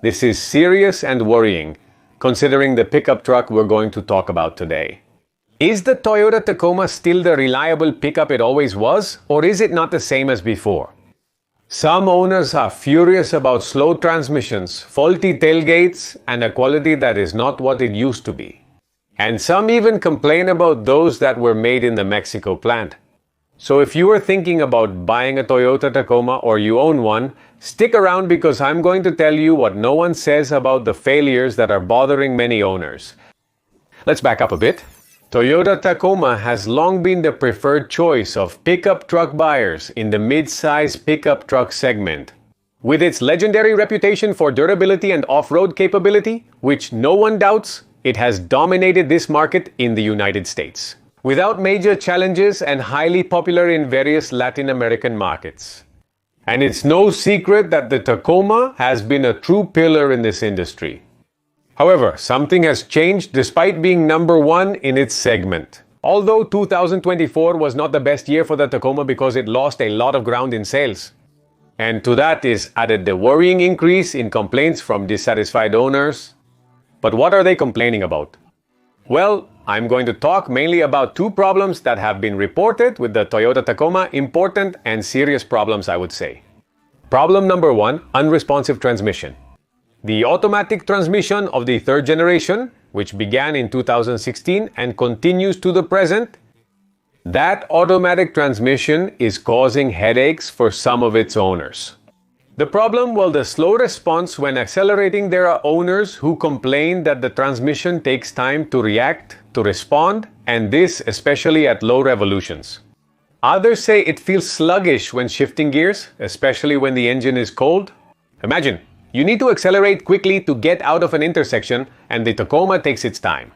This is serious and worrying, considering the pickup truck we're going to talk about today. Is the Toyota Tacoma still the reliable pickup it always was, or is it not the same as before? Some owners are furious about slow transmissions, faulty tailgates, and a quality that is not what it used to be. And some even complain about those that were made in the Mexico plant. So if you are thinking about buying a Toyota Tacoma or you own one, stick around because I'm going to tell you what no one says about the failures that are bothering many owners. Let's back up a bit. Toyota Tacoma has long been the preferred choice of pickup truck buyers in the mid-size pickup truck segment. With its legendary reputation for durability and off-road capability, which no one doubts, it has dominated this market in the United States, without major challenges and highly popular in various Latin American markets. And it's no secret that the Tacoma has been a true pillar in this industry. However, something has changed despite being number one in its segment. Although 2024 was not the best year for the Tacoma because it lost a lot of ground in sales. And to that is added the worrying increase in complaints from dissatisfied owners. But what are they complaining about? Well, I'm going to talk mainly about two problems that have been reported with the Toyota Tacoma, important and serious problems, I would say. Problem number one, unresponsive transmission. The automatic transmission of the third generation, which began in 2016 and continues to the present, that automatic transmission is causing headaches for some of its owners. The problem, well, the slow response when accelerating. There are owners who complain that the transmission takes time to react, to respond, and this especially at low revolutions. Others say it feels sluggish when shifting gears, especially when the engine is cold. Imagine, you need to accelerate quickly to get out of an intersection, and the Tacoma takes its time.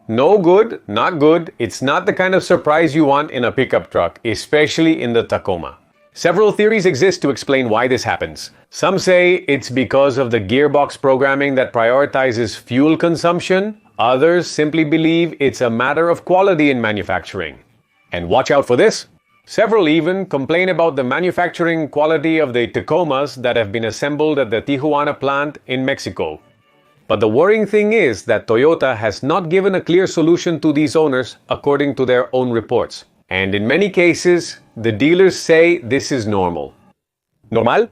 No good, not good. It's not the kind of surprise you want in a pickup truck, especially in the Tacoma. Several theories exist to explain why this happens. Some say it's because of the gearbox programming that prioritizes fuel consumption. Others simply believe it's a matter of quality in manufacturing. And watch out for this. Several even complain about the manufacturing quality of the Tacomas that have been assembled at the Tijuana plant in Mexico. But the worrying thing is that Toyota has not given a clear solution to these owners according to their own reports. And in many cases, the dealers say this is normal. Normal?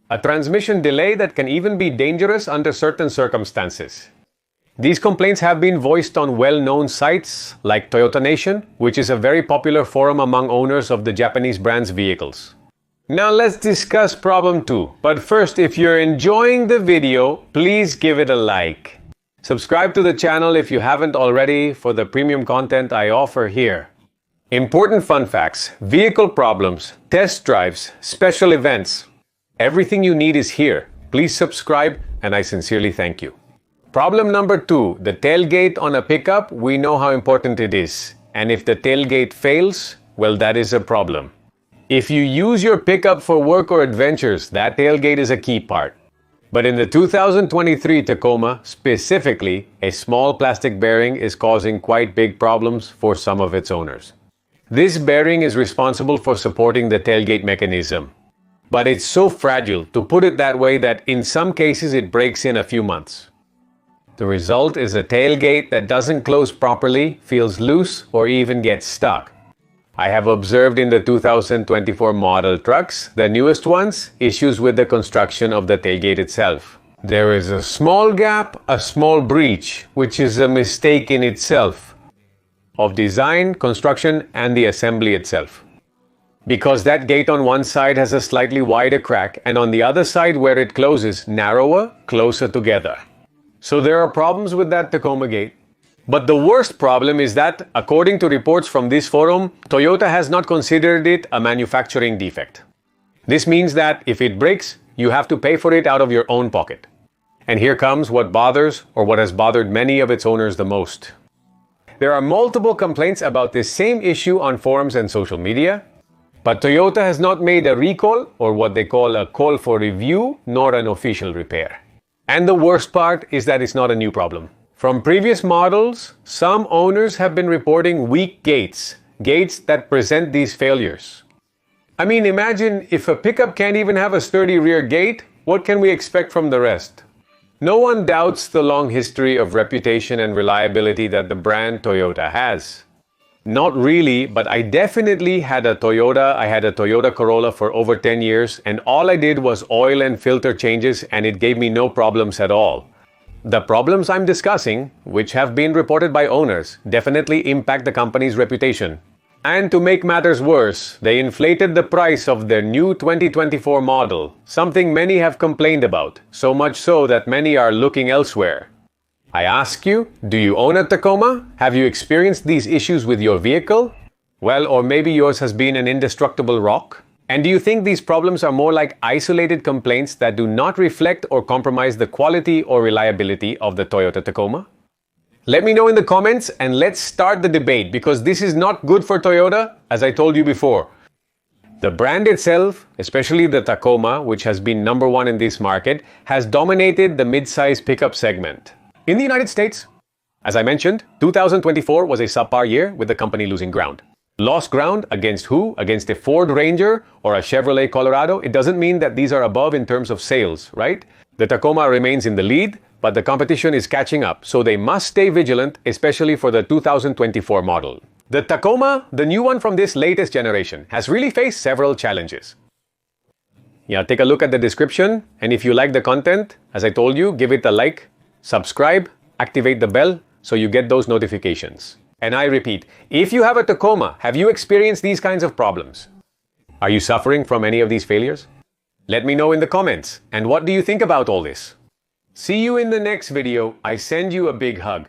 A transmission delay that can even be dangerous under certain circumstances. These complaints have been voiced on well-known sites like Toyota Nation, which is a very popular forum among owners of the Japanese brand's vehicles. Now let's discuss problem 2. But first, if you're enjoying the video, please give it a like. Subscribe to the channel if you haven't already for the premium content I offer here. Important fun facts, vehicle problems, test drives, special events. Everything you need is here. Please subscribe, and I sincerely thank you. Problem number 2, the tailgate on a pickup. We know how important it is. And if the tailgate fails, well, that is a problem. If you use your pickup for work or adventures, that tailgate is a key part. But in the 2023 Tacoma, specifically, a small plastic bearing is causing quite big problems for some of its owners. This bearing is responsible for supporting the tailgate mechanism. But it's so fragile, to put it that way, that in some cases it breaks in a few months. The result is a tailgate that doesn't close properly, feels loose, or even gets stuck. I have observed in the 2024 model trucks, the newest ones, issues with the construction of the tailgate itself. There is a small gap, a small breach, which is a mistake in itself, of design, construction, and the assembly itself. Because that gate on one side has a slightly wider crack, and on the other side where it closes, narrower, closer together. So there are problems with that Tacoma gate. But the worst problem is that, according to reports from this forum, Toyota has not considered it a manufacturing defect. This means that if it breaks, you have to pay for it out of your own pocket. And here comes what bothers, or what has bothered many of its owners the most. There are multiple complaints about this same issue on forums and social media, but Toyota has not made a recall, or what they call a call for review, nor an official repair. And the worst part is that it's not a new problem. From previous models, some owners have been reporting weak gates that present these failures. I mean, imagine if a pickup can't even have a sturdy rear gate, What can we expect from the rest? No one doubts the long history of reputation and reliability that the brand Toyota has. Not really, but I definitely had a Toyota. I had a Toyota Corolla for over 10 years, and all I did was oil and filter changes, and it gave me no problems at all. The problems I'm discussing, which have been reported by owners, definitely impact the company's reputation. And to make matters worse, they inflated the price of their new 2024 model, something many have complained about, so much so that many are looking elsewhere. I ask you, do you own a Tacoma? Have you experienced these issues with your vehicle? Well, or maybe yours has been an indestructible rock? And do you think these problems are more like isolated complaints that do not reflect or compromise the quality or reliability of the Toyota Tacoma? Let me know in the comments and let's start the debate, because this is not good for Toyota, as I told you before. The brand itself, especially the Tacoma, which has been number one in this market, has dominated the mid-size pickup segment. In the United States, as I mentioned, 2024 was a subpar year with the company losing ground. Lost ground against who? Against a Ford Ranger or a Chevrolet Colorado? It doesn't mean that these are above in terms of sales, right? The Tacoma remains in the lead, but the competition is catching up, so they must stay vigilant, especially for the 2024 model. The Tacoma, the new one from this latest generation, has really faced several challenges. Yeah, take a look at the description, and if you like the content, as I told you, give it a like, subscribe, activate the bell so you get those notifications. And I repeat, if you have a Tacoma, have you experienced these kinds of problems? Are you suffering from any of these failures? Let me know in the comments. And what do you think about all this? See you in the next video. I send you a big hug.